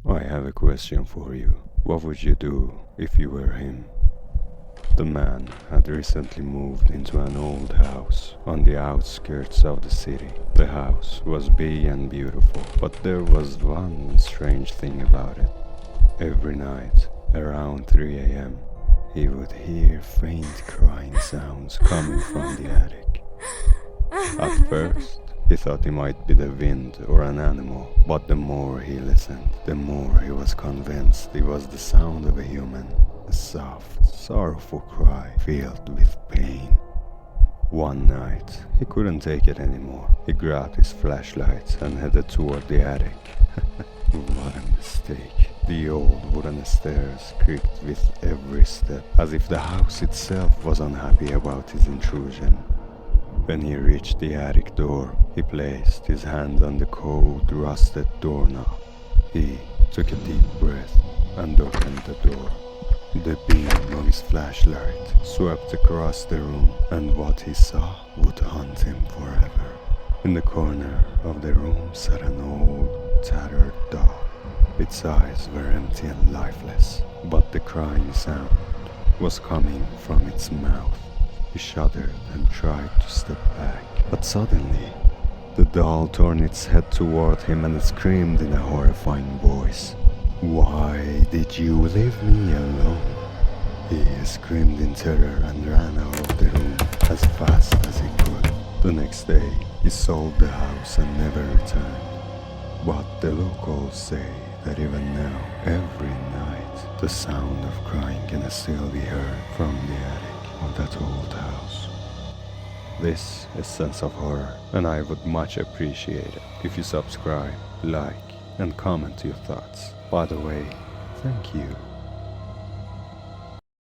I have a question for you. What would you do if you were him? The man had recently moved into an old house on the outskirts of the city. The house was big and beautiful, but there was one strange thing about it. Every night, around 3 a.m., he would hear faint crying sounds coming from the attic. At first, he thought it might be the wind or an animal, but the more he listened, the more he was convinced it was the sound of a human, a soft, sorrowful cry filled with pain. One night, he couldn't take it anymore. He grabbed his flashlight and headed toward the attic. What a mistake. The old wooden stairs creaked with every step, as if the house itself was unhappy about his intrusion. When he reached the attic door, he placed his hand on the cold, rusted doorknob. He took a deep breath and opened the door. The beam of his flashlight swept across the room, and what he saw would haunt him forever. In the corner of the room sat an old, tattered doll. Its eyes were empty and lifeless, but the crying sound was coming from its mouth. He shuddered and tried to step back, but suddenly, the doll turned its head toward him and screamed in a horrifying voice. "Why did you leave me alone?" He screamed in terror and ran out of the room as fast as he could. The next day, he sold the house and never returned. But the locals say that even now, every night, the sound of crying can still be heard from the attic of that old house. This is Sense of Horror, and I would much appreciate it if you subscribe, like, and comment your thoughts. By the way, thank you.